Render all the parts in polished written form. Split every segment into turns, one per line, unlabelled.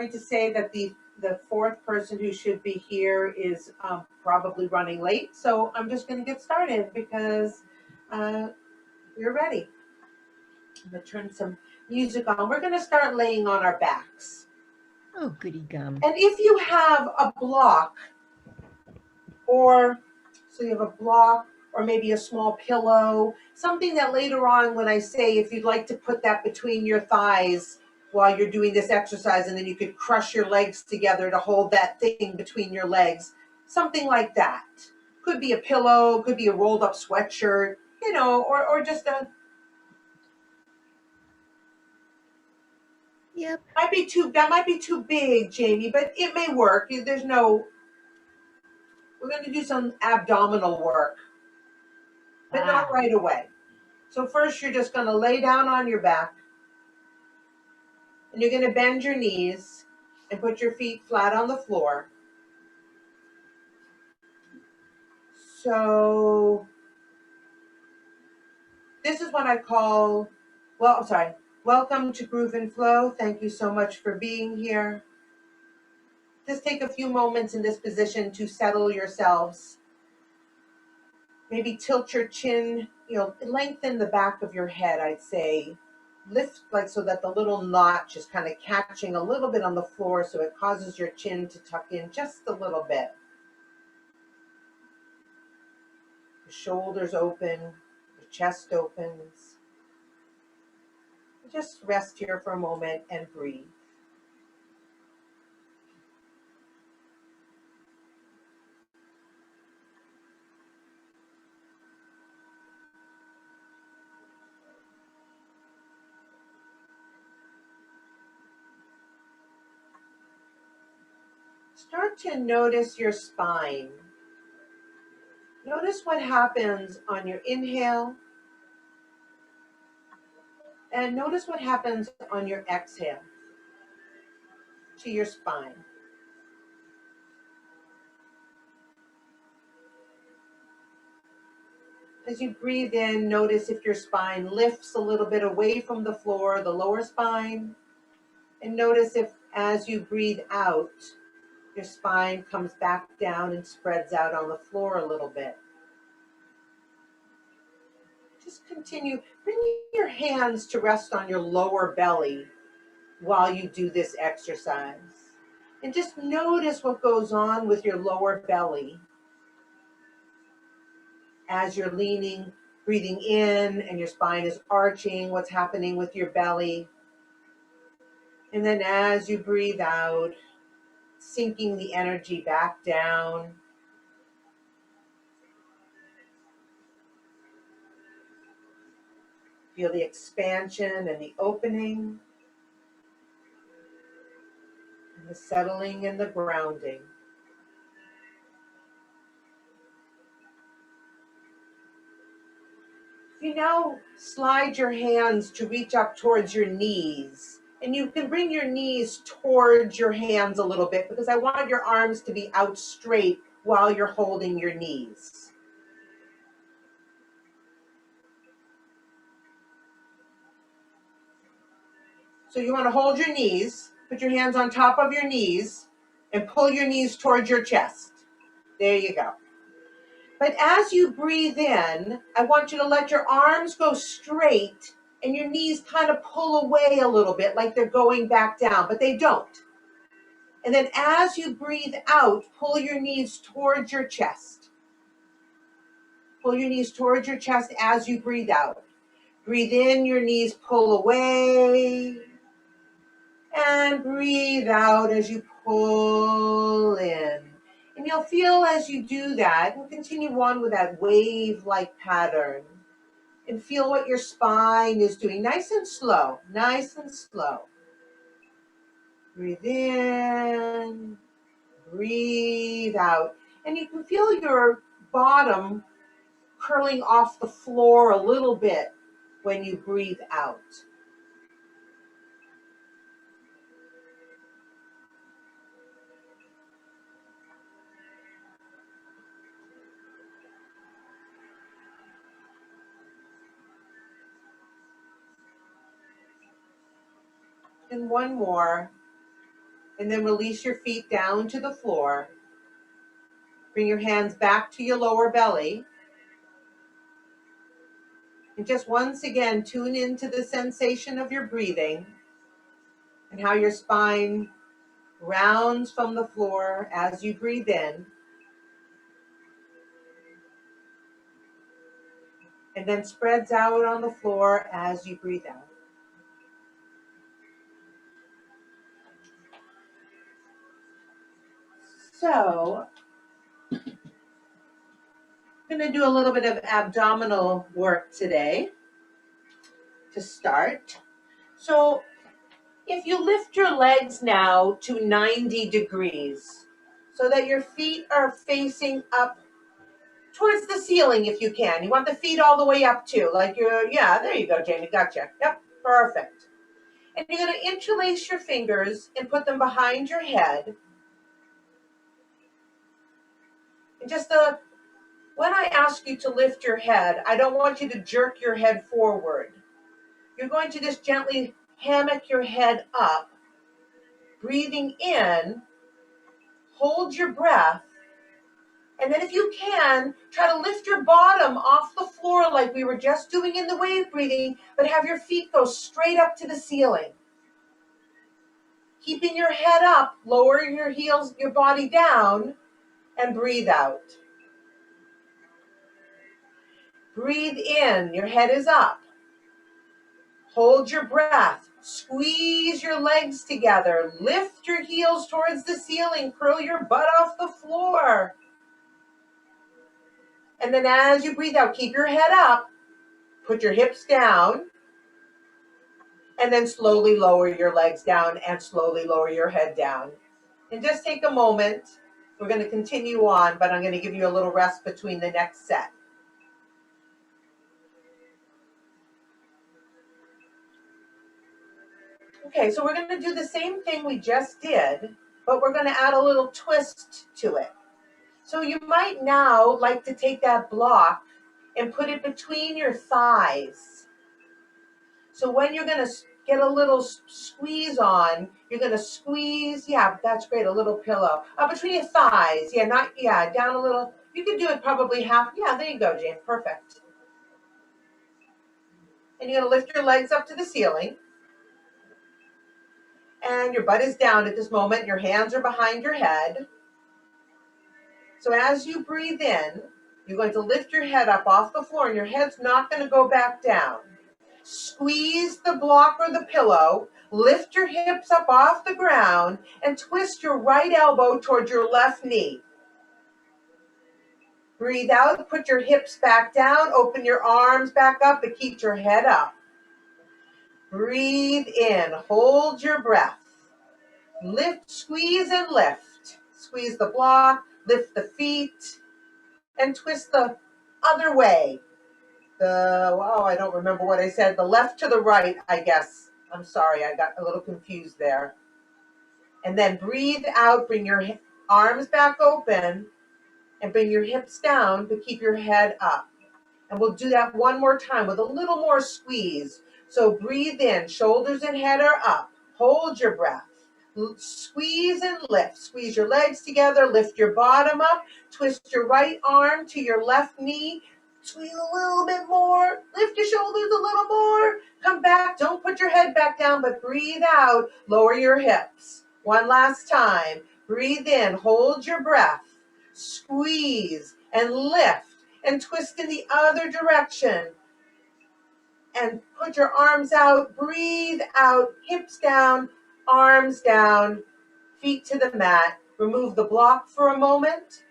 to say that the fourth person who should be here is probably running late. So I'm just going to get started because uh, we're ready. I'm going to turn some music on. We're going to start laying on our backs.
Oh, goody gum.
And if you have a block, or so you have a block, or maybe a small pillow, something that later on, when I say if you'd like to put that between your thighs while you're doing this exercise, and then you could crush your legs together to hold that thing between your legs, something like that. Could be a pillow, could be a rolled up sweatshirt, or just a.
Yep.
That might be too big, Jamie, but it may work. We're going to do some abdominal work, but not right away. So first you're just going to lay down on your back, and you're going to bend your knees and put your feet flat on the floor. So this is what I call, welcome to Groove and Flow. Thank you so much for being here. Just take a few moments in this position to settle yourselves. Maybe tilt your chin, lengthen the back of your head, I'd say. Lift so that the little notch is kind of catching a little bit on the floor, so it causes your chin to tuck in just a little bit. Your shoulders open, your chest opens. Just rest here for a moment and breathe. Start to notice your spine. Notice what happens on your inhale, and notice what happens on your exhale to your spine. As you breathe in, notice if your spine lifts a little bit away from the floor, the lower spine, and notice if as you breathe out, your spine comes back down and spreads out on the floor a little bit. Just continue. Bring your hands to rest on your lower belly while you do this exercise. And just notice what goes on with your lower belly as you're leaning, breathing in, and your spine is arching, what's happening with your belly. And then as you breathe out, sinking the energy back down. Feel the expansion and the opening, and the settling and the grounding. You now slide your hands to reach up towards your knees. And you can bring your knees towards your hands a little bit because I want your arms to be out straight while you're holding your knees. So you want to hold your knees, put your hands on top of your knees, and pull your knees towards your chest. There you go. But as you breathe in, I want you to let your arms go straight and your knees kind of pull away a little bit like they're going back down, but they don't. And then as you breathe out, pull your knees towards your chest. Pull your knees towards your chest as you breathe out. Breathe in, your knees pull away. And breathe out as you pull in. And you'll feel as you do that, and continue on with that wave-like pattern. And feel what your spine is doing. Nice and slow, nice and slow. Breathe in, breathe out. And you can feel your bottom curling off the floor a little bit when you breathe out. And one more. And then release your feet down to the floor. Bring your hands back to your lower belly. And just once again, tune into the sensation of your breathing and how your spine rounds from the floor as you breathe in. And then spreads out on the floor as you breathe out. So, I'm going to do a little bit of abdominal work today to start. So, if you lift your legs now to 90 degrees so that your feet are facing up towards the ceiling if you can. You want the feet all the way up too, like yeah, there you go, Jamie, gotcha. Yep, perfect. And you're going to interlace your fingers and put them behind your head. And just when I ask you to lift your head, I don't want you to jerk your head forward. You're going to just gently hammock your head up, breathing in, hold your breath, and then if you can, try to lift your bottom off the floor like we were just doing in the wave breathing, but have your feet go straight up to the ceiling. Keeping your head up, lower your heels, your body down, and breathe out. Breathe in, your head is up. Hold your breath. Squeeze your legs together. Lift your heels towards the ceiling. Curl your butt off the floor. And then as you breathe out, keep your head up. Put your hips down. And then slowly lower your legs down and slowly lower your head down. And just take a moment. We're going to continue on, but I'm going to give you a little rest between the next set. Okay, so we're going to do the same thing we just did, but we're going to add a little twist to it. So you might now like to take that block and put it between your thighs. So when you're going to get a little squeeze on, you're going to squeeze, yeah, that's great, a little pillow. Between your thighs, down a little. You could do it probably half, yeah, there you go, Jane, perfect. And you're going to lift your legs up to the ceiling. And your butt is down at this moment. Your hands are behind your head. So as you breathe in, you're going to lift your head up off the floor and your head's not going to go back down. Squeeze the block or the pillow, lift your hips up off the ground, and twist your right elbow towards your left knee. Breathe out, put your hips back down, open your arms back up, but keep your head up. Breathe in, hold your breath. Lift, squeeze, and lift. Squeeze the block, lift the feet, and twist the other way. I don't remember what I said. The left to the right, I guess. I'm sorry, I got a little confused there. And then breathe out, bring your arms back open, and bring your hips down, but keep your head up. And we'll do that one more time with a little more squeeze. So breathe in, shoulders and head are up. Hold your breath. Squeeze and lift. Squeeze your legs together, lift your bottom up, twist your right arm to your left knee, squeeze a little bit more, lift your shoulders a little more, come back, don't put your head back down, but breathe out, lower your hips. One last time, breathe in, hold your breath, squeeze and lift and twist in the other direction. And put your arms out, breathe out, hips down, arms down, feet to the mat. Remove the block for a moment.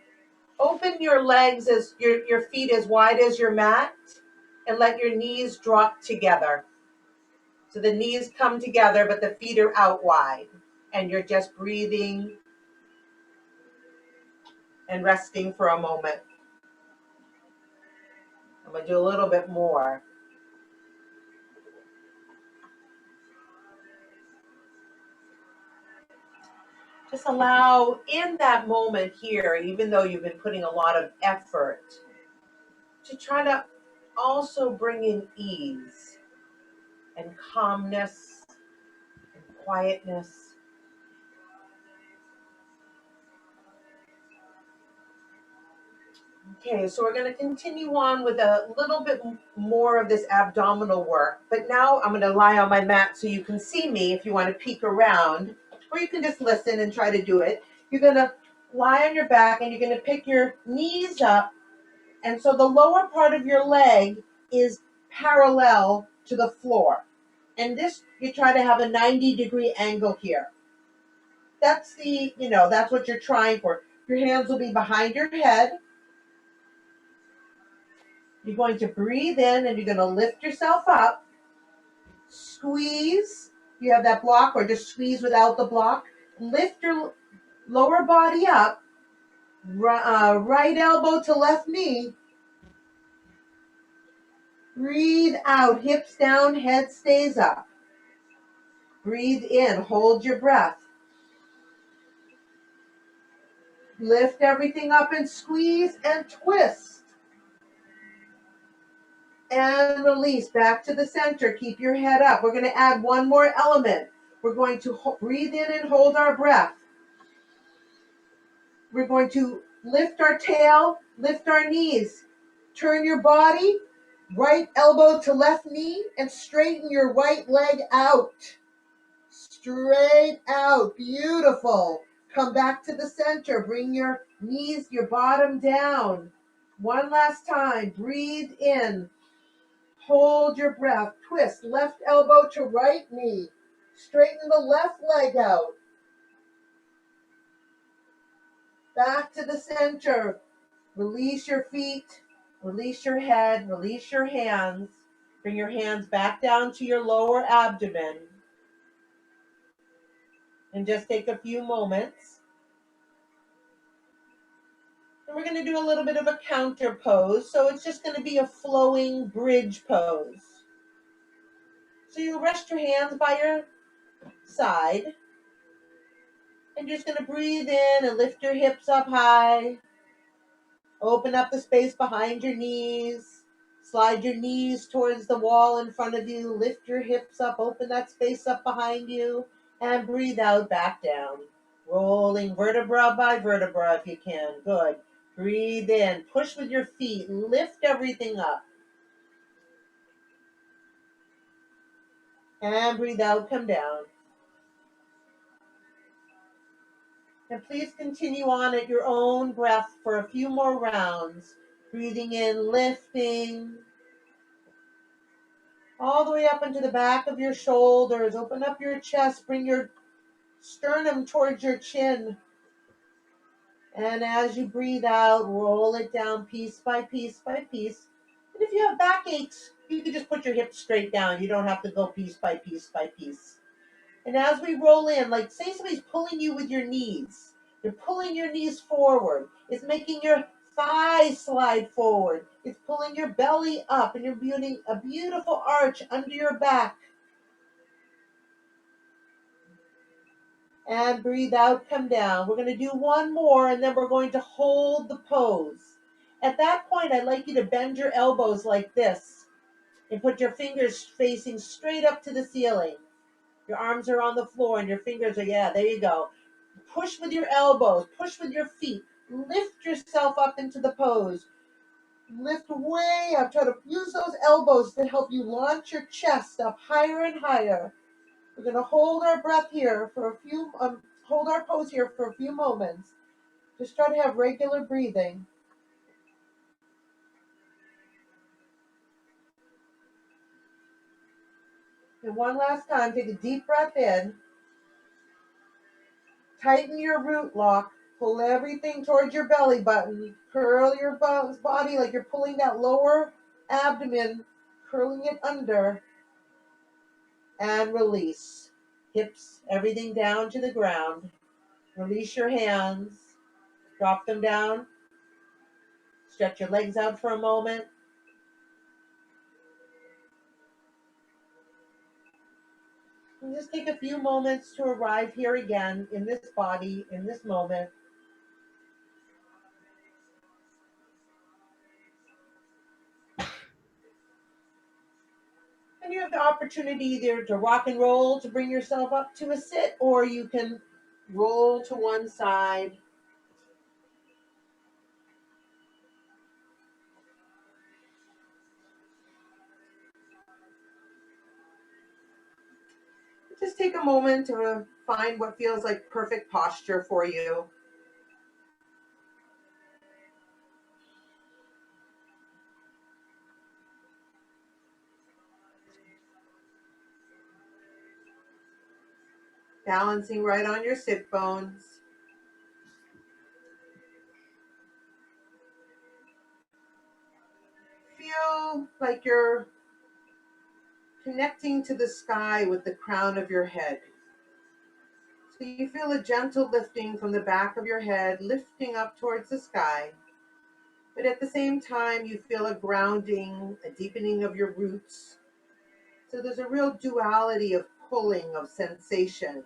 Open your legs as your feet as wide as your mat and let your knees drop together. So the knees come together, but the feet are out wide. And you're just breathing and resting for a moment. I'm going to do a little bit more. Just allow in that moment here, even though you've been putting a lot of effort, to try to also bring in ease and calmness and quietness. Okay, so we're going to continue on with a little bit more of this abdominal work. But now I'm going to lie on my mat so you can see me if you want to peek around, or you can just listen and try to do it. You're going to lie on your back and you're going to pick your knees up. And so the lower part of your leg is parallel to the floor. And this, you try to have a 90-degree angle here. That's that's what you're trying for. Your hands will be behind your head. You're going to breathe in and you're going to lift yourself up. Squeeze. You have that block, or just squeeze without the block. Lift your lower body up. Right elbow to left knee. Breathe out. Hips down, head stays up. Breathe in. Hold your breath. Lift everything up and squeeze and twist. And release back to the center. Keep your head up. We're going to add one more element. We're going to breathe in and hold our breath. We're going to lift our tail, lift our knees. Turn your body, right elbow to left knee, and straighten your right leg out. Straight out. Beautiful. Come back to the center. Bring your knees, your bottom down. One last time. Breathe in. Hold your breath. Twist left elbow to right knee. Straighten the left leg out. Back to the center. Release your feet. Release your head. Release your hands. Bring your hands back down to your lower abdomen. And just take a few moments. And we're going to do a little bit of a counter pose. So it's just going to be a flowing bridge pose. So you rest your hands by your side. And you're just going to breathe in and lift your hips up high. Open up the space behind your knees. Slide your knees towards the wall in front of you. Lift your hips up. Open that space up behind you. And breathe out, back down. Rolling vertebra by vertebra if you can. Good. Breathe in. Push with your feet. Lift everything up. And breathe out, come down. And please continue on at your own breath for a few more rounds. Breathing in, lifting. All the way up into the back of your shoulders. Open up your chest. Bring your sternum towards your chin. And as you breathe out, roll it down piece by piece by piece. And if you have backaches, you can just put your hips straight down. You don't have to go piece by piece by piece. And as we roll in, like say somebody's pulling you with your knees. They're pulling your knees forward. It's making your thighs slide forward. It's pulling your belly up, and you're building a beautiful arch under your back. And breathe out, come down. We're going to do one more, and then we're going to hold the pose. At that point, I'd like you to bend your elbows like this and put your fingers facing straight up to the ceiling. Your arms are on the floor and your fingers are, there you go. Push with your elbows, push with your feet. Lift yourself up into the pose. Lift way up. Try to use those elbows to help you launch your chest up higher and higher. We're going to hold our breath here for hold our pose here for a few moments. Just try to have regular breathing. And one last time, take a deep breath in. Tighten your root lock. Pull everything towards your belly button. Curl your body like you're pulling that lower abdomen, curling it under. And release. Hips, everything down to the ground. Release your hands. Drop them down. Stretch your legs out for a moment. And just take a few moments to arrive here again in this body, in this moment. And you have the opportunity either to rock and roll to bring yourself up to a sit, or you can roll to one side. moment to find what feels like perfect posture for you. Balancing right on your sit bones. Feel like you're connecting to the sky with the crown of your head. So you feel a gentle lifting from the back of your head, lifting up towards the sky. But at the same time, you feel a grounding, a deepening of your roots. So there's a real duality of pulling, of sensation.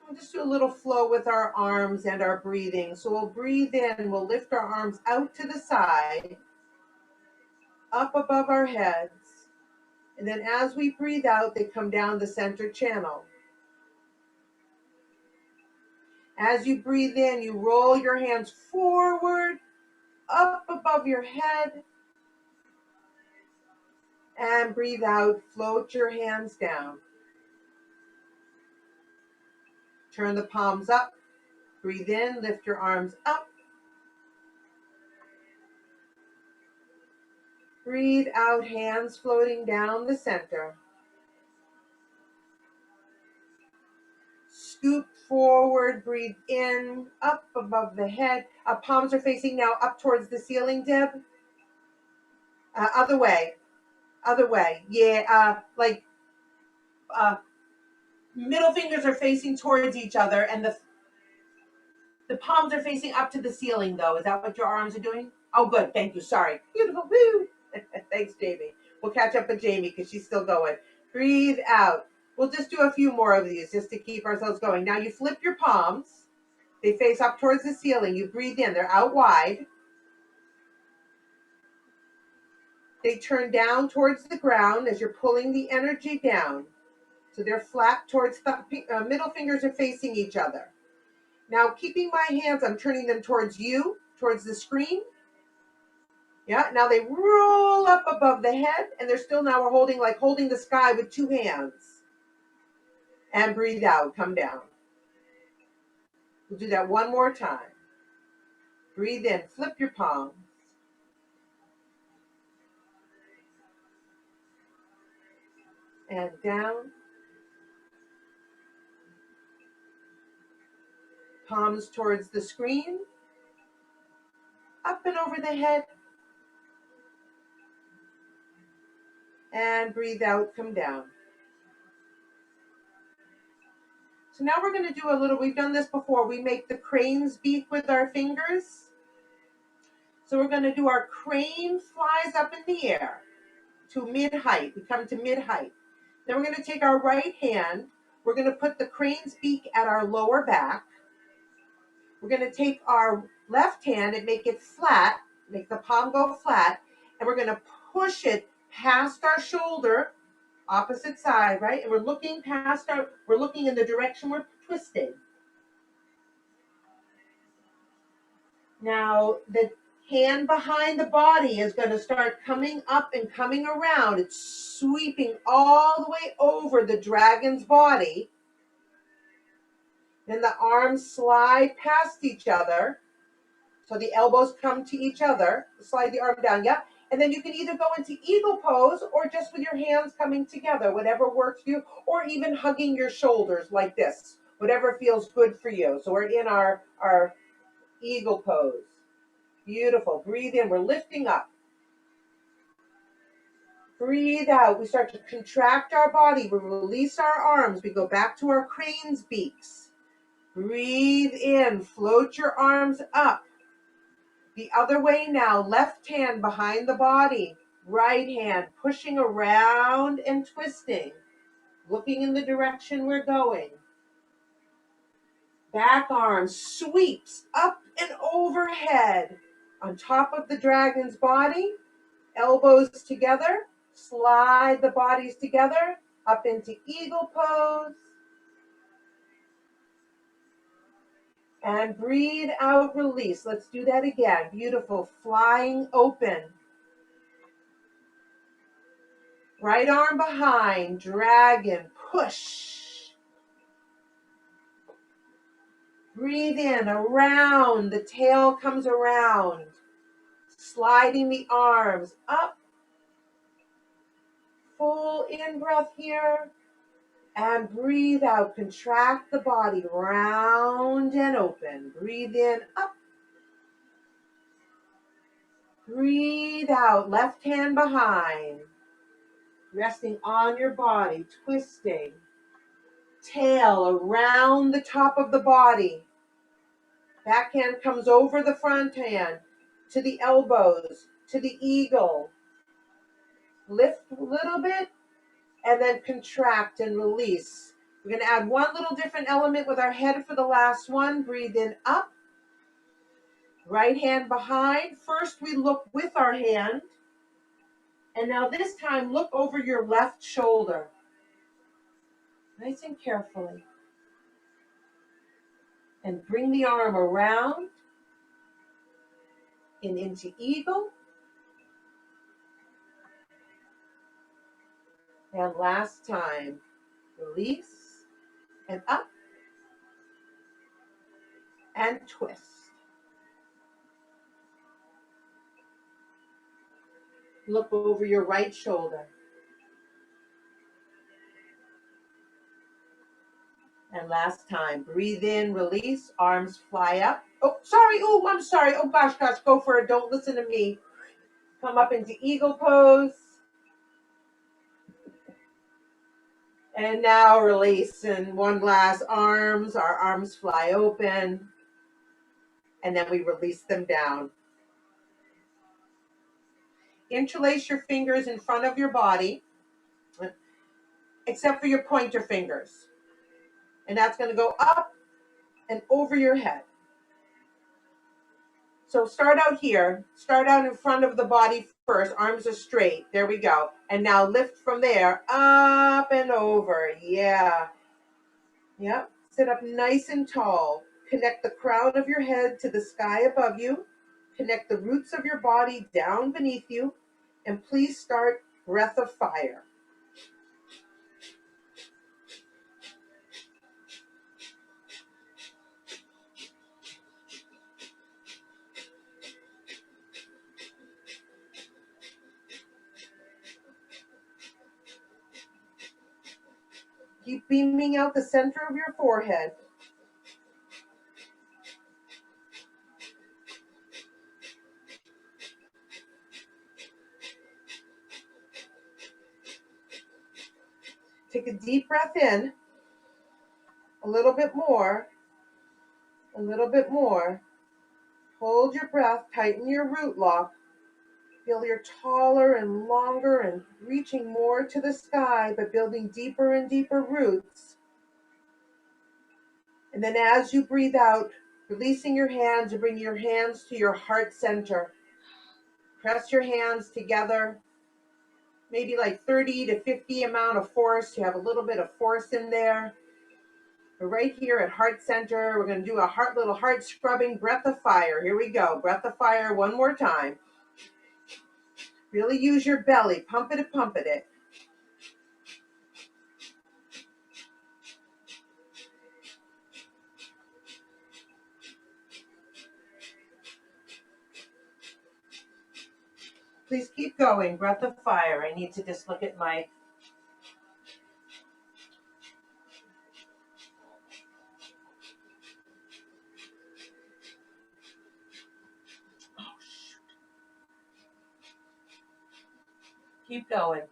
We'll just do a little flow with our arms and our breathing. So we'll breathe in, we'll lift our arms out to the side, up above our heads. And then as we breathe out, they come down the center channel. As you breathe in, you roll your hands forward, up above your head. And breathe out, float your hands down. Turn the palms up. Breathe in, lift your arms up. Breathe out, hands floating down the center. Scoop forward, breathe in, up above the head. Palms are facing now up towards the ceiling, Deb. Other way. Yeah, middle fingers are facing towards each other, and the palms are facing up to the ceiling, though. Is that what your arms are doing? Oh, good. Thank you. Sorry. Beautiful. Woo. Thanks, Jamie. We'll catch up with Jamie because she's still going. Breathe out. We'll just do a few more of these just to keep ourselves going. Now you flip your palms. They face up towards the ceiling. You breathe in. They're out wide. They turn down towards the ground as you're pulling the energy down. So they're flat towards the middle fingers are facing each other. Now, keeping my hands, I'm turning them towards you, towards the screen. Yeah, now they roll up above the head, and they're still now we're holding the sky with two hands. And breathe out, come down. We'll do that one more time. Breathe in, flip your palms. And down. Palms towards the screen. Up and over the head. And breathe out, come down. So now we're going to do a little, we've done this before. We make the crane's beak with our fingers. So we're going to do our crane flies up in the air to mid-height. We come to mid-height. Then we're going to take our right hand. We're going to put the crane's beak at our lower back. We're going to take our left hand and make it flat, make the palm go flat, and we're going to push it past our shoulder, opposite side, right? And we're looking we're looking in the direction we're twisting. Now, the hand behind the body is going to start coming up and coming around. It's sweeping all the way over the dragon's body. Then the arms slide past each other. So the elbows come to each other. Slide the arm down, yeah? And then you can either go into eagle pose or just with your hands coming together, whatever works for you, or even hugging your shoulders like this, whatever feels good for you. So we're in our eagle pose. Beautiful. Breathe in. We're lifting up. Breathe out. We start to contract our body. We release our arms. We go back to our crane's beaks. Breathe in. Float your arms up. The other way now. Left hand behind the body. Right hand pushing around and twisting. Looking in the direction we're going. Back arm sweeps up and overhead on top of the dragon's body. Elbows together, slide the bodies together, up into eagle pose. And breathe out, release. Let's do that again. Beautiful. Flying open. Right arm behind. Dragon. Push. Breathe in. Around. The tail comes around. Sliding the arms up. Full in breath here. And breathe out. Contract the body. Round and open. Breathe in. Up. Breathe out. Left hand behind. Resting on your body. Twisting. Tail around the top of the body. Back hand comes over the front hand to the elbows, to the eagle. Lift a little bit and then contract and release. We're going to add one little different element with our head for the last one. Breathe in, up. Right hand behind. First we look with our hand. And now this time look over your left shoulder. Nice and carefully. And bring the arm around and into eagle. And last time, release and up and twist. Look over your right shoulder. And last time, breathe in, release, arms fly up. Oh, sorry. Oh, I'm sorry. Oh, gosh, go for it. Don't listen to me. Come up into eagle pose. And now release. And one last arms. Our arms fly open. And then we release them down. Interlace your fingers in front of your body, except for your pointer fingers. And that's going to go up and over your head. So start out here. Start out in front of the body first. Arms are straight. There we go. And now lift from there. Up and over. Yeah. Yep. Sit up nice and tall. Connect the crown of your head to the sky above you. Connect the roots of your body down beneath you. And please start breath of fire. Keep beaming out the center of your forehead. Take a deep breath in. A little bit more. A little bit more. Hold your breath. Tighten your root lock. Feel you're taller and longer and reaching more to the sky, but building deeper and deeper roots. And then as you breathe out, releasing your hands and bring your hands to your heart center. Press your hands together, maybe like 30 to 50 amount of force. You have a little bit of force in there. We're right here at heart center. We're going to do a little heart scrubbing breath of fire. Here we go. Breath of fire one more time. Really use your belly. Pump it. Please keep going. Breath of fire. I need to just look at my... Oh, shoot. Keep going.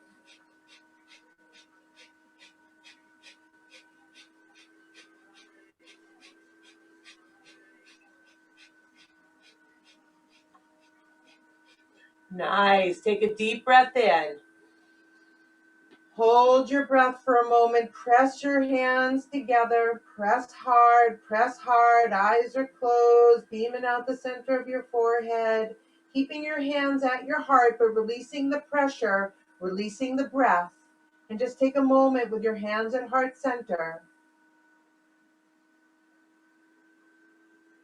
Nice. Take a deep breath in. Hold your breath for a moment. Press your hands together. Press hard. Eyes are closed. Beaming out the center of your forehead. Keeping your hands at your heart, but releasing the pressure, releasing the breath. And just take a moment with your hands at heart center.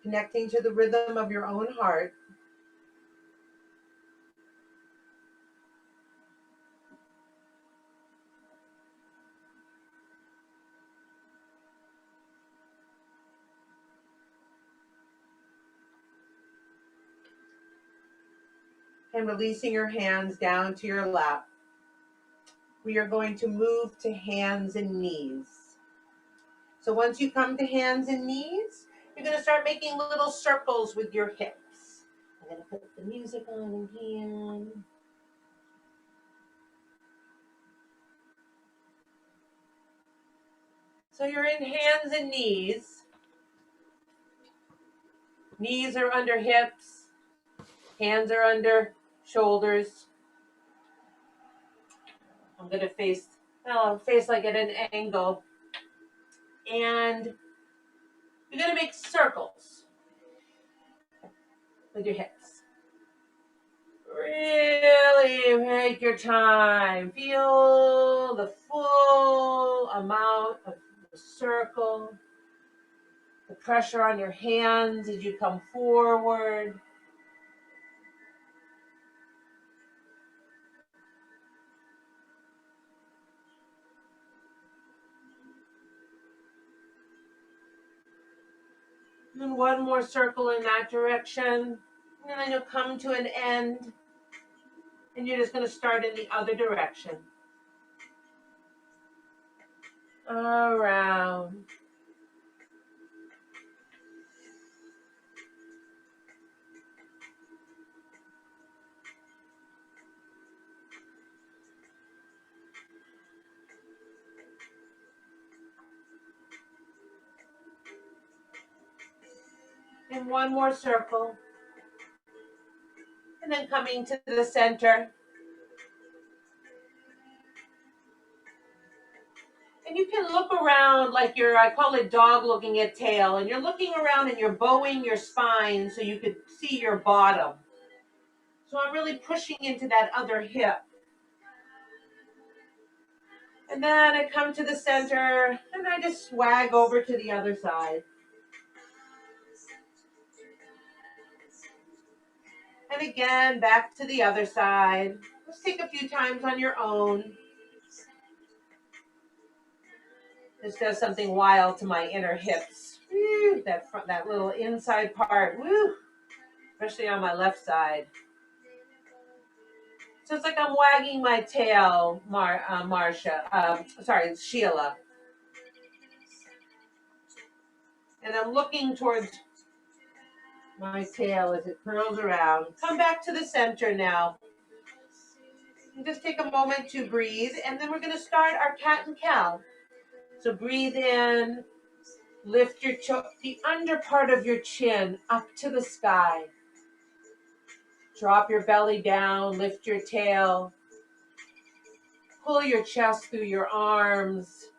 connecting to the rhythm of your own heart. And releasing your hands down to your lap. We are going to move to hands and knees. So once you come to hands and knees, you're going to start making little circles with your hips. I'm going to put the music on again. So you're in hands and knees. Knees are under hips. Hands are under shoulders. I'm going to face like at an angle. And you're going to make circles with your hips. Really take your time. Feel the full amount of the circle, the pressure on your hands as you come forward. And one more circle in that direction. And then you'll come to an end. And you're just going to start in the other direction. Around. And one more circle. And then coming to the center. And you can look around like I call it dog looking at tail. And you're looking around and you're bowing your spine so you could see your bottom. So I'm really pushing into that other hip. And then I come to the center and I just swag over to the other side. And again, back to the other side. Let's take a few times on your own. This does something wild to my inner hips. Woo, that little inside part. Woo, especially on my left side. So it's like I'm wagging my tail, Sheila. And I'm looking towards my tail as it curls around. Come back to the center now. And just take a moment to breathe, and then we're going to start our cat and cow. So breathe in, lift the under part of your chin up to the sky. Drop your belly down, lift your tail. Pull your chest through your arms.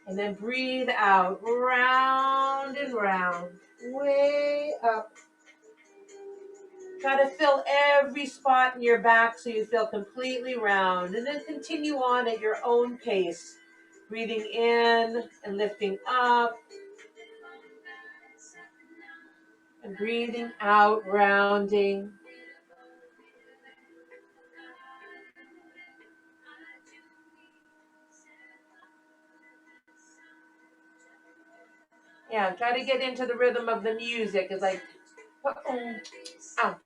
And then breathe out, round and round, way up. Try to fill every spot in your back so you feel completely round. And then continue on at your own pace. Breathing in and lifting up. And breathing out, rounding. Yeah, try to get into the rhythm of the music. It's like,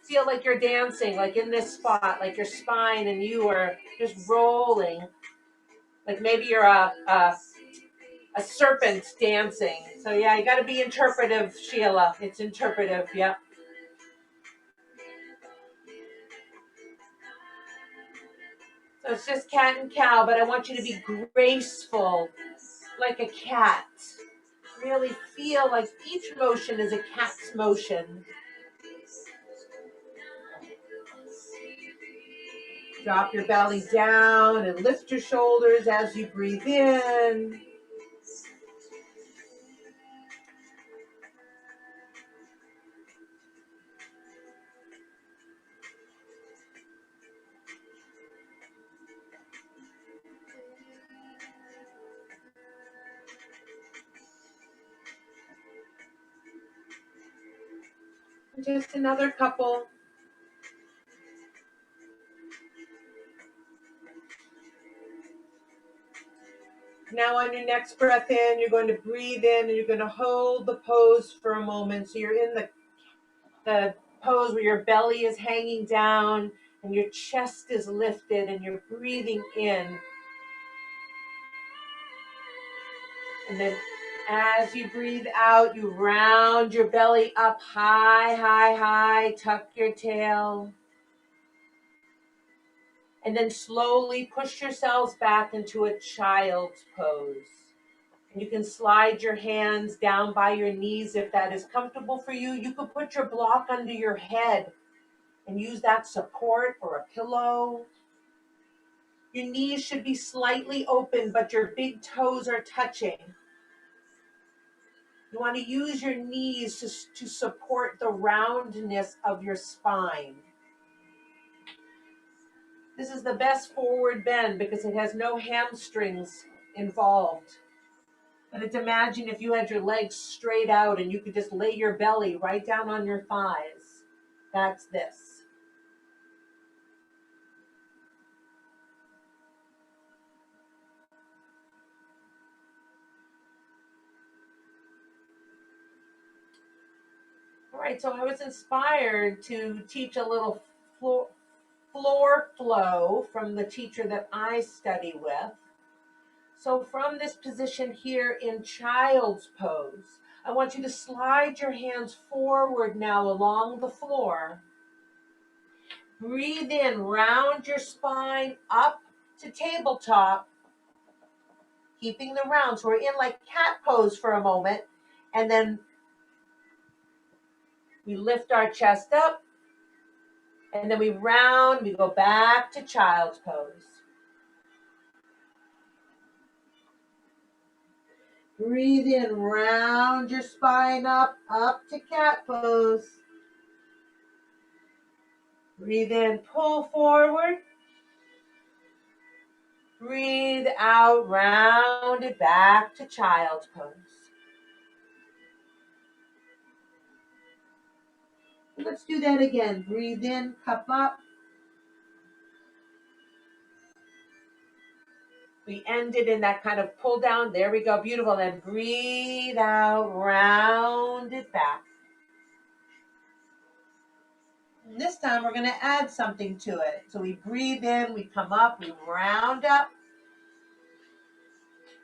feel like you're dancing, like in this spot, like your spine and you are just rolling. Like maybe you're a serpent dancing. So yeah, you got to be interpretive, Sheila. It's interpretive, yep. So it's just cat and cow, but I want you to be graceful, like a cat. Really feel like each motion is a cat's motion. Drop your belly down and lift your shoulders as you breathe in. Just another couple. Now on your next breath in, you're going to breathe in and you're going to hold the pose for a moment. So you're in the pose where your belly is hanging down and your chest is lifted and you're breathing in. And then as you breathe out, you round your belly up high, high, high, tuck your tail. And then slowly push yourselves back into a child's pose. And you can slide your hands down by your knees if that is comfortable for you. You could put your block under your head and use that support or a pillow. Your knees should be slightly open, but your big toes are touching. You want to use your knees to support the roundness of your spine. This is the best forward bend because it has no hamstrings involved. But it's imagine if you had your legs straight out and you could just lay your belly right down on your thighs. That's this. All right, so I was inspired to teach a little floor flow from the teacher that I study with. So from this position here in child's pose, I want you to slide your hands forward now along the floor. Breathe in, round your spine up to tabletop, keeping the round. So we're in like cat pose for a moment, and then we lift our chest up, and then we round, we go back to child's pose. Breathe in, round your spine up to cat pose. Breathe in, pull forward. Breathe out, round it back to child's pose. Let's do that again. Breathe in, cup up. We ended in that kind of pull down. There we go, beautiful. And breathe out, round it back. And this time we're going to add something to it. So we breathe in, we come up, we round up.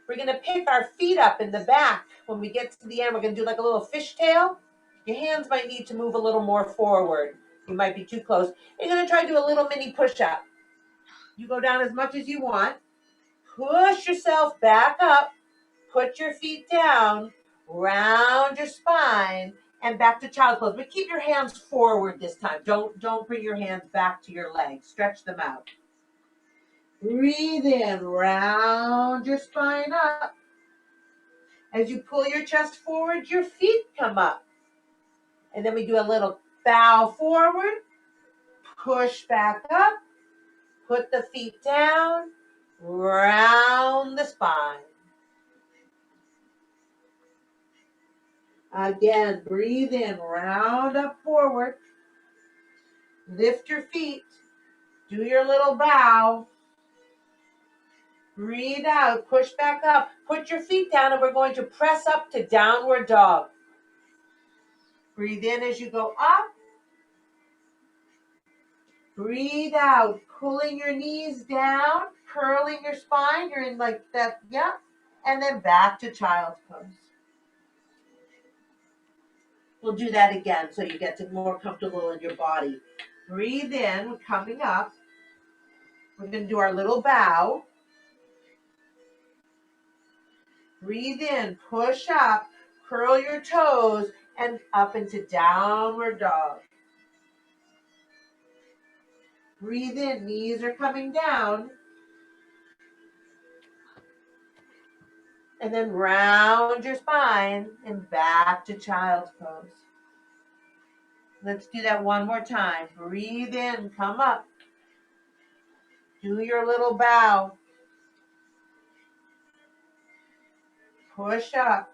We're going to pick our feet up in the back. When we get to the end, we're going to do like a little fishtail. Your hands might need to move a little more forward. You might be too close. You're going to try to do a little mini push-up. You go down as much as you want. Push yourself back up. Put your feet down. Round your spine. And back to child's pose. But keep your hands forward this time. Don't bring your hands back to your legs. Stretch them out. Breathe in. Round your spine up. As you pull your chest forward, your feet come up. And then we do a little bow forward. Push back up. Put the feet down. Round the spine. Again, breathe in, round up forward. Lift your feet. Do your little bow. Breathe out, push back up. Put your feet down and we're going to press up to downward dog. Breathe in as you go up. Breathe out, pulling your knees down, curling your spine. You're in like that, yeah. And then back to child's pose. We'll do that again so you get more comfortable in your body. Breathe in, we're coming up. We're going to do our little bow. Breathe in, push up, curl your toes, and up into downward dog. Breathe in, knees are coming down. And then round your spine and back to child's pose. Let's do that one more time. Breathe in, come up. Do your little bow. Push up.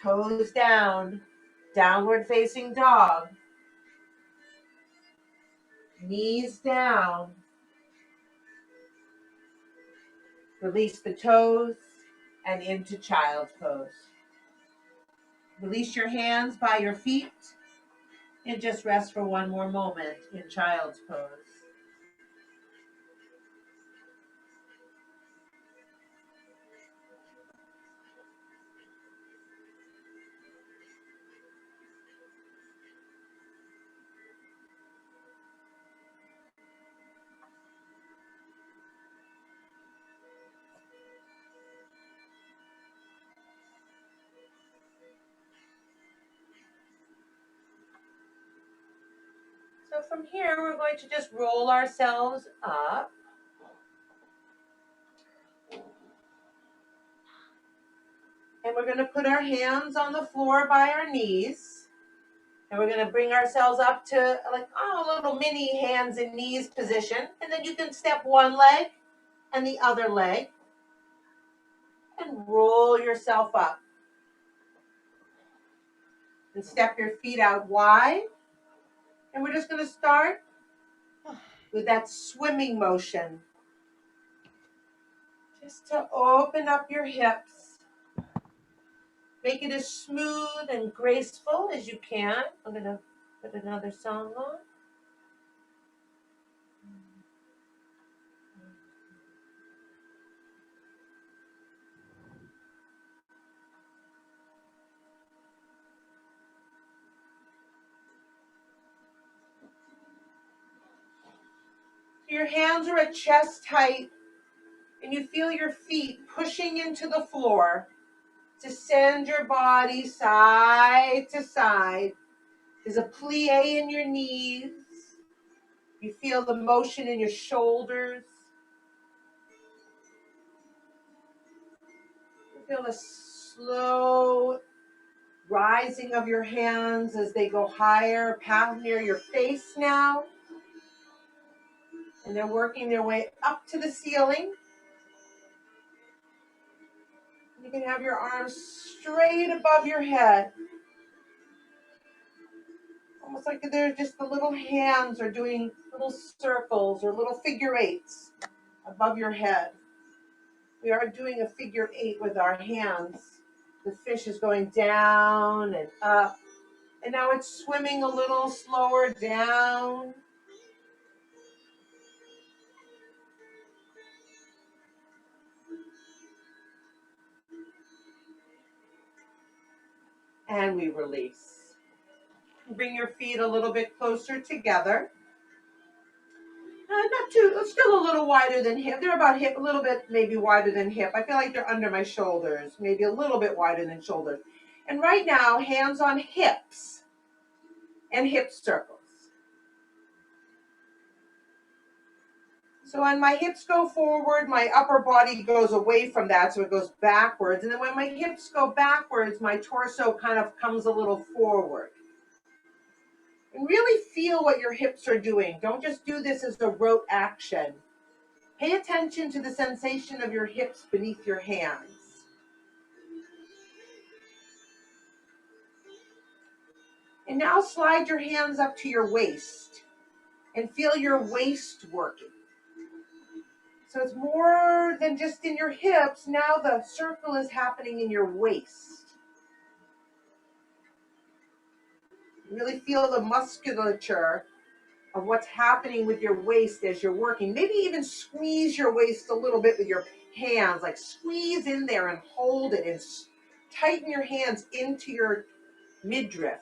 Toes down. Downward facing dog. Knees down. Release the toes and into child's pose. Release your hands by your feet and just rest for one more moment in child's pose. So from here, we're going to just roll ourselves up. And we're going to put our hands on the floor by our knees. And we're going to bring ourselves up to like a little mini hands and knees position. And then you can step one leg and the other leg. And roll yourself up. And step your feet out wide. And we're just going to start with that swimming motion. Just to open up your hips. Make it as smooth and graceful as you can. I'm going to put another song on. Your hands are at chest height, and you feel your feet pushing into the floor to send your body side to side. There's a plie in your knees. You feel the motion in your shoulders. You feel the slow rising of your hands as they go higher, past near your face now. And they're working their way up to the ceiling. You can have your arms straight above your head. Almost like they're just the little hands are doing little circles or little figure eights above your head. We are doing a figure eight with our hands. The fish is going down and up. And now it's swimming a little slower down. And we release. Bring your feet a little bit closer together. Not too, still a little wider than hip. They're about hip, a little bit maybe wider than hip. I feel like they're under my shoulders, maybe a little bit wider than shoulders. And right now, hands on hips and hip circles. So when my hips go forward, my upper body goes away from that, so it goes backwards. And then when my hips go backwards, my torso kind of comes a little forward. And really feel what your hips are doing. Don't just do this as a rote action. Pay attention to the sensation of your hips beneath your hands. And now slide your hands up to your waist and feel your waist working. So it's more than just in your hips. Now the circle is happening in your waist. Really feel the musculature of what's happening with your waist as you're working. Maybe even squeeze your waist a little bit with your hands, like squeeze in there and hold it and tighten your hands into your midriff.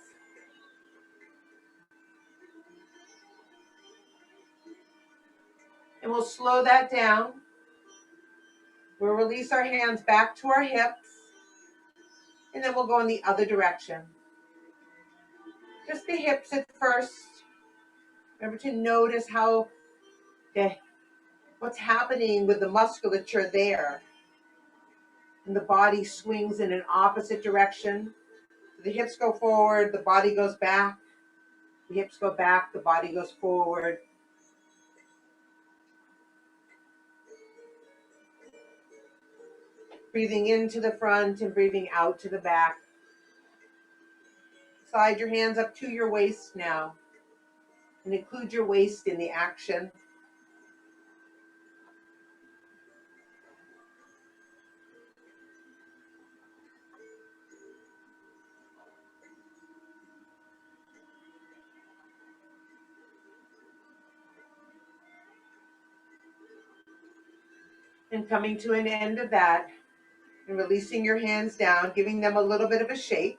And we'll slow that down. We'll release our hands back to our hips. And then we'll go in the other direction. Just the hips at first. Remember to notice how what's happening with the musculature there. And the body swings in an opposite direction. The hips go forward, the body goes back. The hips go back, the body goes forward. Breathing into the front and breathing out to the back. Slide your hands up to your waist now and include your waist in the action. And coming to an end of that and releasing your hands down, giving them a little bit of a shake.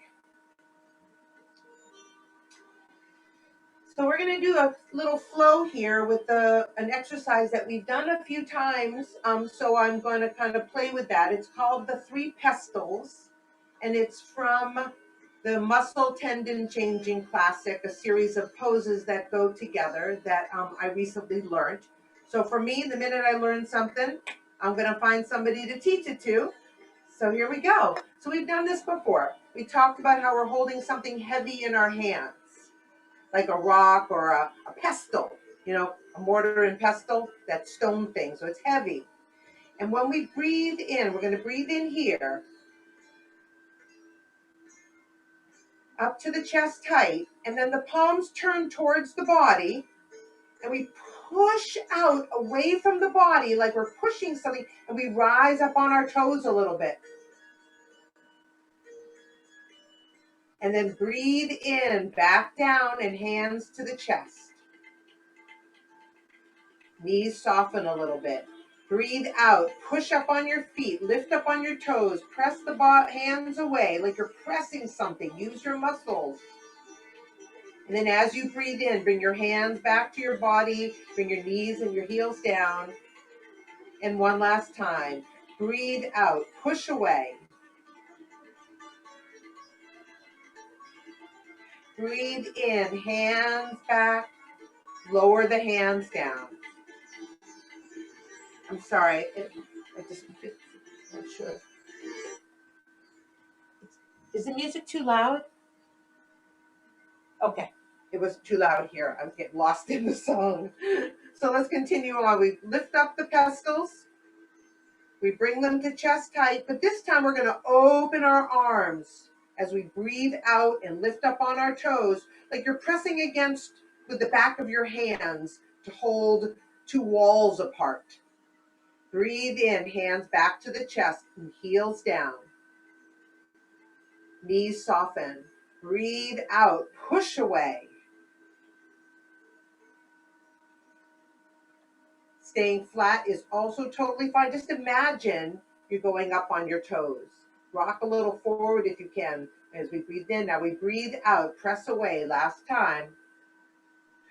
So we're going to do a little flow here with an exercise that we've done a few times. So I'm going to kind of play with that. It's called the Three Pestles, and it's from the Muscle Tendon Changing Classic, a series of poses that go together that I recently learned. So for me, the minute I learn something, I'm going to find somebody to teach it to. So here we go. So we've done this before. We talked about how we're holding something heavy in our hands, like a rock or a pestle, a mortar and pestle, that stone thing. So it's heavy. And when we breathe in, we're going to breathe in here, up to the chest height, and then the palms turn towards the body, and we push out away from the body like we're pushing something, and we rise up on our toes a little bit. And then breathe in, back down, and hands to the chest. Knees soften a little bit. Breathe out, push up on your feet, lift up on your toes, press the hands away like you're pressing something. Use your muscles. And then as you breathe in, bring your hands back to your body, bring your knees and your heels down. And one last time, breathe out, push away. Breathe in, hands back, lower the hands down. I'm sorry, I'm not sure. Is the music too loud? Okay, it was too loud here. I was getting lost in the song. So let's continue on. We lift up the pestles. We bring them to chest height, but this time we're going to open our arms as we breathe out and lift up on our toes, like you're pressing against with the back of your hands to hold two walls apart. Breathe in, hands back to the chest and heels down. Knees soften. Breathe out, push away. Staying flat is also totally fine. Just imagine you're going up on your toes. Rock a little forward if you can as we breathe in. Now we breathe out, press away. Last time.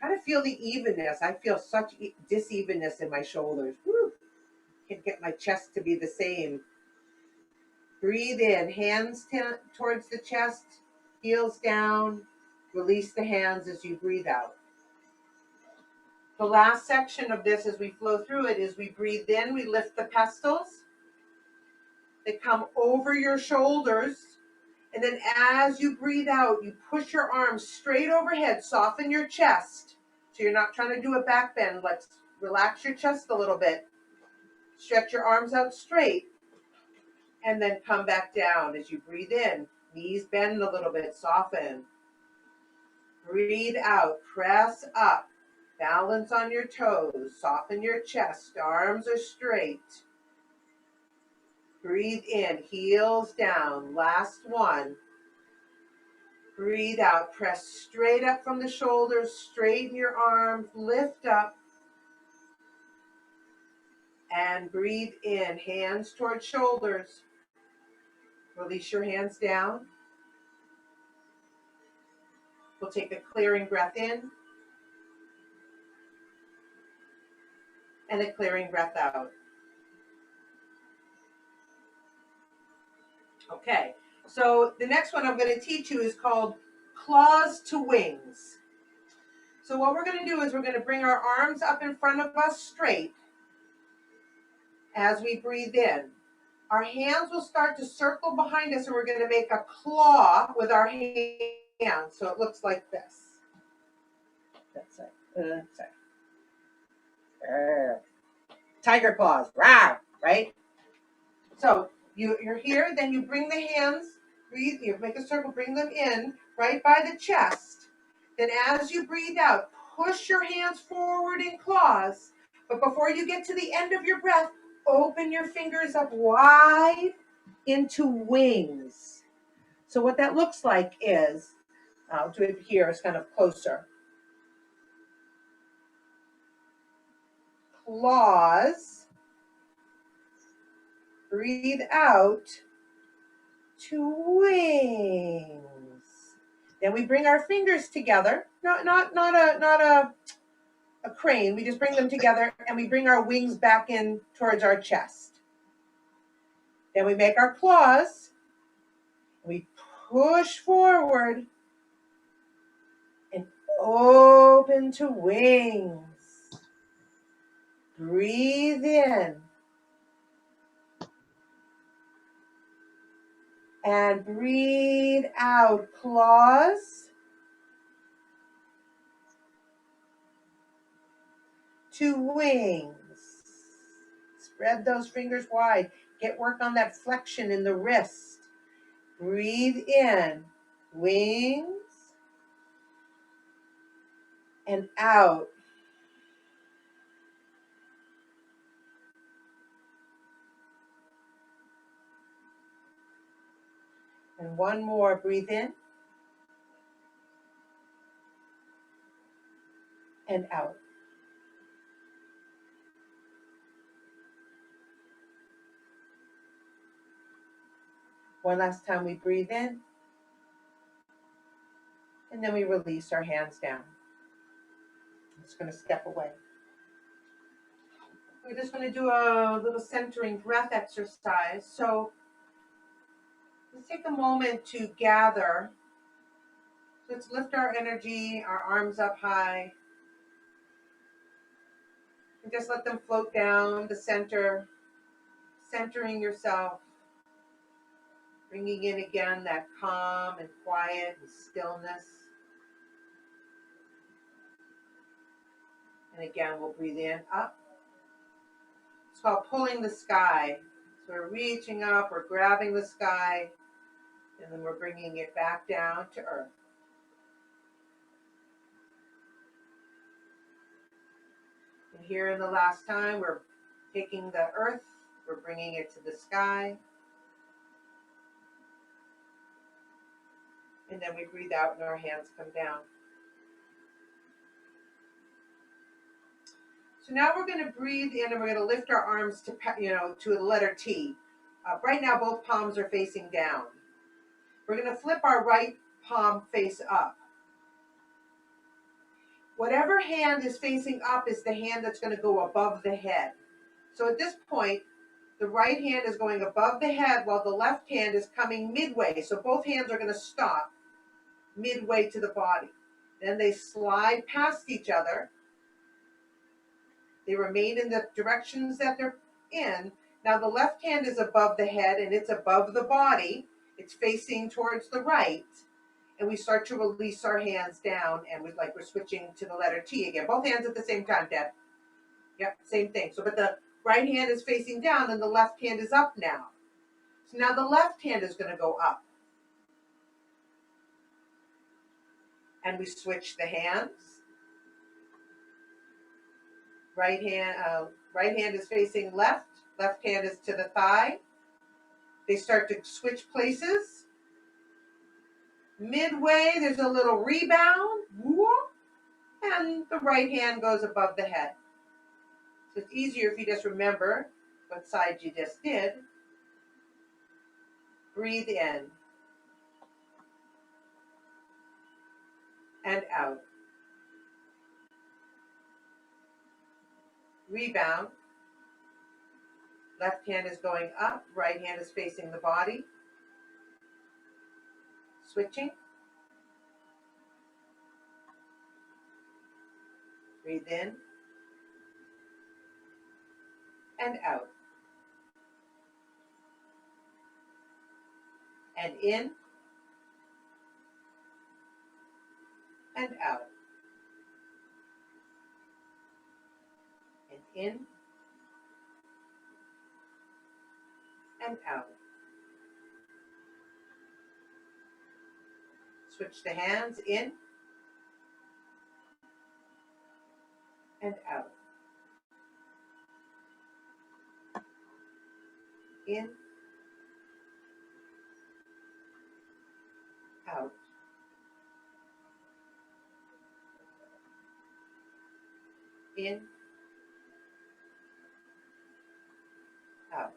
Kind of feel the evenness. I feel such disevenness in my shoulders. Woo. Can't get my chest to be the same. Breathe in, hands towards the chest, heels down. Release the hands as you breathe out. The last section of this as we flow through it is we breathe in, we lift the pestles. They come over your shoulders. And then as you breathe out, you push your arms straight overhead, soften your chest. So you're not trying to do a back bend. Let's relax your chest a little bit. Stretch your arms out straight. And then come back down as you breathe in. Knees bend a little bit, soften. Breathe out, press up. Balance on your toes, soften your chest, arms are straight. Breathe in, heels down, last one. Breathe out, press straight up from the shoulders, straighten your arms, lift up. And breathe in, hands towards shoulders. Release your hands down. We'll take a clearing breath in. And a clearing breath out. Okay, so the next one I'm going to teach you is called claws to wings. So what we're going to do is we're going to bring our arms up in front of us straight as we breathe in. Our hands will start to circle behind us and we're going to make a claw with our hands. So it looks like this. That's it. Tiger claws, rawr, right? So you're here, then you bring the hands breathe, you make a circle, bring them in right by the chest. Then as you breathe out, push your hands forward in claws. But before you get to the end of your breath, open your fingers up wide into wings. So what that looks like is, I'll do it here, it's kind of closer. Claws, breathe out to wings. Then we bring our fingers together, not a crane. We just bring them together and we bring our wings back in towards our chest. Then we make our claws. We push forward and open to wings. Breathe in. And breathe out. Claws to wings. Spread those fingers wide. Get work on that flexion in the wrist. Breathe in. Wings. And out. And one more. Breathe in. And out. One last time we breathe in. And then we release our hands down. I'm just going to step away. We're just going to do a little centering breath exercise. So let's take a moment to gather. Let's lift our energy, our arms up high. And just let them float down the center, centering yourself. Bringing in again that calm and quiet and stillness. And again, we'll breathe in, up. It's called pulling the sky. So we're reaching up, we're grabbing the sky, and then we're bringing it back down to earth. And here in the last time, we're taking the earth, we're bringing it to the sky. And then we breathe out and our hands come down. So now we're going to breathe in and we're going to lift our arms to the letter T. Right now, both palms are facing down. We're going to flip our right palm face up. Whatever hand is facing up is the hand that's going to go above the head. So at this point, the right hand is going above the head while the left hand is coming midway. So both hands are going to stop midway to the body. Then they slide past each other. They remain in the directions that they're in. Now the left hand is above the head and it's above the body. It's facing towards the right. And we start to release our hands down and we're switching to the letter T again. Both hands at the same time, Deb. Yep, same thing. So, but the right hand is facing down and the left hand is up now. So now the left hand is going to go up. And we switch the hands. Right hand is facing left. Left hand is to the thigh. They start to switch places. Midway, there's a little rebound. And the right hand goes above the head. So it's easier if you just remember what side you just did. Breathe in. And out. Rebound. Left hand is going up, right hand is facing the body. Switching. Breathe in. And out. And in. And out. And in. And out. Switch the hands in and out. In, out. In, out.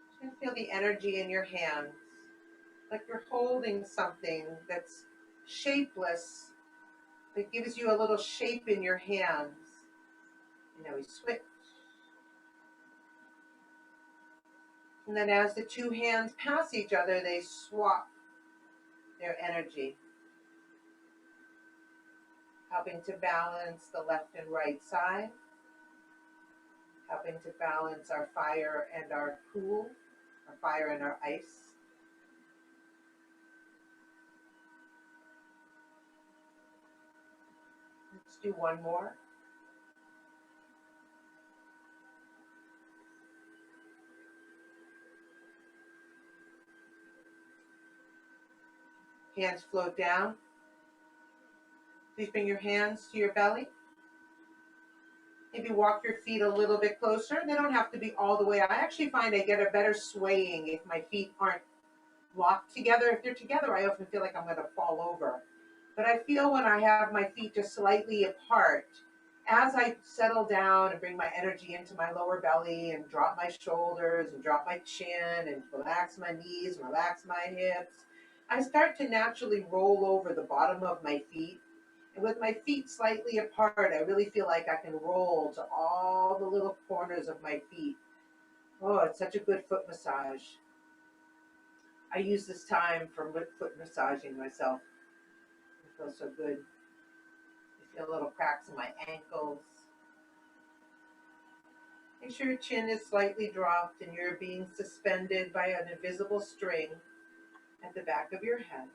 Just gonna feel the energy in your hands, like you're holding something that's shapeless, that gives you a little shape in your hands. And now we switch. And then as the two hands pass each other, they swap their energy, helping to balance the left and right side, helping to balance our fire and our cool, our fire and our ice. Let's do one more. Hands float down. Please bring your hands to your belly. Maybe walk your feet a little bit closer. They don't have to be all the way. I actually find I get a better swaying if my feet aren't locked together. If they're together, I often feel like I'm going to fall over. But I feel when I have my feet just slightly apart, as I settle down and bring my energy into my lower belly and drop my shoulders and drop my chin and relax my knees, relax my hips, I start to naturally roll over the bottom of my feet. And with my feet slightly apart, I really feel like I can roll to all the little corners of my feet. Oh, it's such a good foot massage. I use this time for foot massaging myself. It feels so good. I feel little cracks in my ankles. Make sure your chin is slightly dropped and you're being suspended by an invisible string at the back of your head.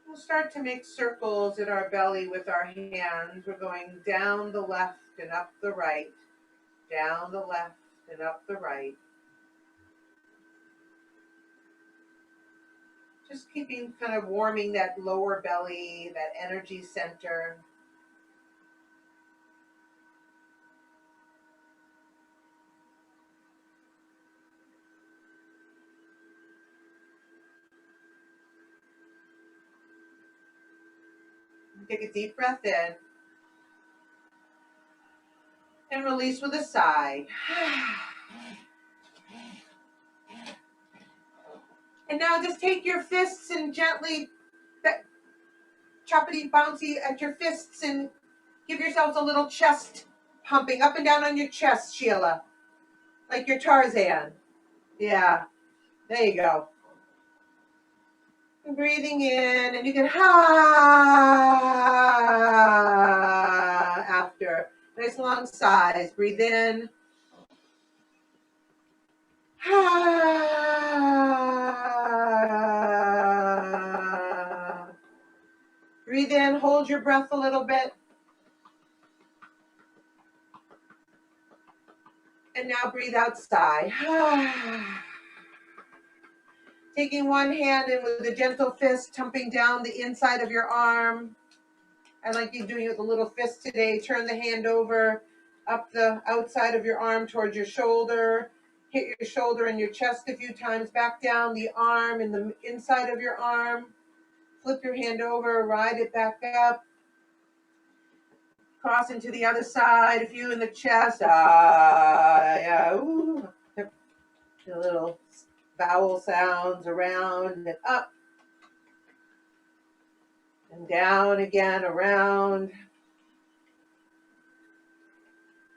We'll start to make circles in our belly with our hands. We're going down the left and up the right, down the left and up the right. Just keeping kind of warming that lower belly, that energy center. Take a deep breath in and release with a sigh. And now just take your fists and gently choppity bouncy at your fists and give yourselves a little chest pumping up and down on your chest, Sheila, like your Tarzan. Yeah, there you go. And breathing in, and you can after. Nice long sighs. Breathe in. Breathe in, hold your breath a little bit. And now breathe out, sigh. Taking one hand and with a gentle fist, thumping down the inside of your arm. I like you doing it with a little fist today. Turn the hand over, up the outside of your arm towards your shoulder. Hit your shoulder and your chest a few times. Back down the arm and the inside of your arm. Flip your hand over, ride it back up. Cross into the other side, a few in the chest. Yeah, ooh. The little vowel sounds around and up and down again, around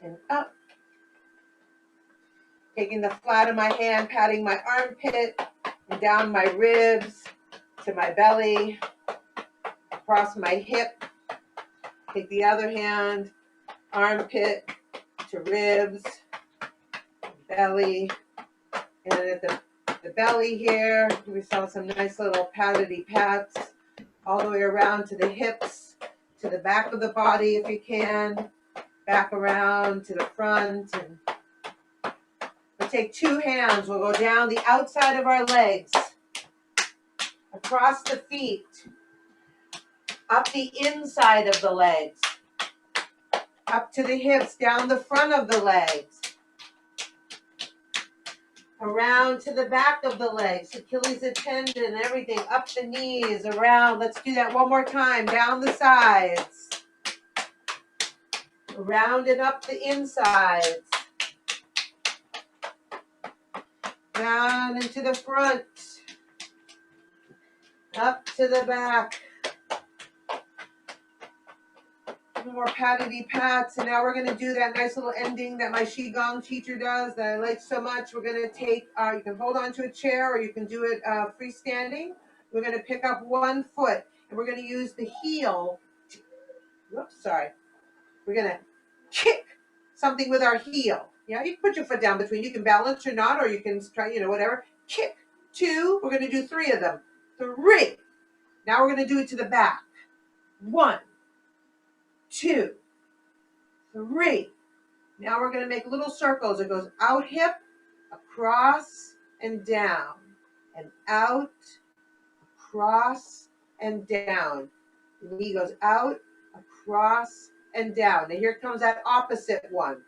and up. Taking the flat of my hand, patting my armpit and down my ribs to my belly, across my hip. Take the other hand, armpit to ribs, belly, and at the belly here, we saw some nice little patty pats all the way around to the hips, to the back of the body if you can, back around to the front. And we'll take two hands, we'll go down the outside of our legs, across the feet, up the inside of the legs, up to the hips, down the front of the legs, around to the back of the legs, Achilles tendon, everything, up the knees, around. Let's do that one more time, down the sides, around and up the insides, down into the front, up to the back. More patty pats, and now we're going to do that nice little ending that my Qigong teacher does that I like so much. We're going to take, you can hold on to a chair or you can do it freestanding. We're going to pick up one foot and we're going to use the heel. Whoops, sorry. We're going to kick something with our heel. Yeah, you can put your foot down between. You can balance or not, or you can try, whatever. Kick. Two. We're going to do three of them. Three. Now we're going to do it to the back. 1, 2, 3. Now we're going to make little circles. It goes out hip, across, and down. And out, across, and down. The knee goes out, across, and down. Now here comes that opposite one.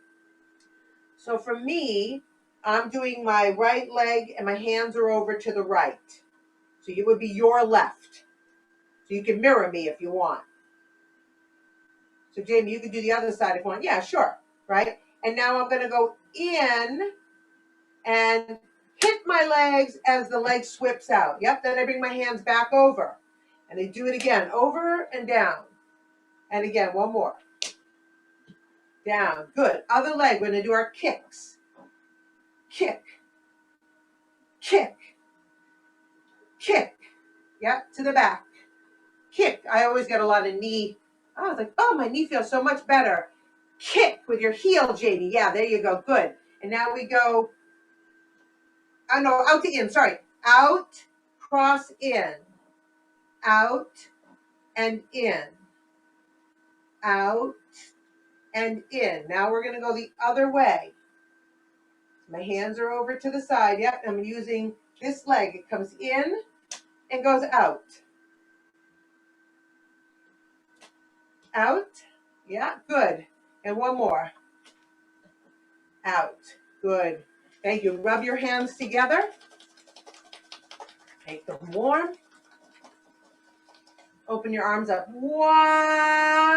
So for me, I'm doing my right leg and my hands are over to the right. So it would be your left. So you can mirror me if you want. So Jamie, you can do the other side if you want. Yeah, sure. Right? And now I'm going to go in and hit my legs as the leg swips out. Yep, then I bring my hands back over. And I do it again, over and down. And again, one more. Down. Good. Other leg, we're going to do our kicks. Kick. Kick. Kick. Yep, to the back. Kick. I always get a lot of knee. I was like, oh, my knee feels so much better. Kick with your heel, Jamie. Yeah, there you go. Good. And now we go, out to in. Sorry. Out, cross in. Out and in. Out and in. Now we're going to go the other way. My hands are over to the side. Yep, I'm using this leg. It comes in and goes out. Out. Yeah, good. And one more. Out. Good. Thank you. Rub your hands together. Make them warm. Open your arms up wide.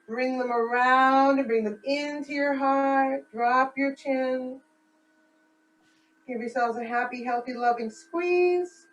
Bring them around and bring them into your heart. Drop your chin. Give yourselves a happy, healthy, loving squeeze.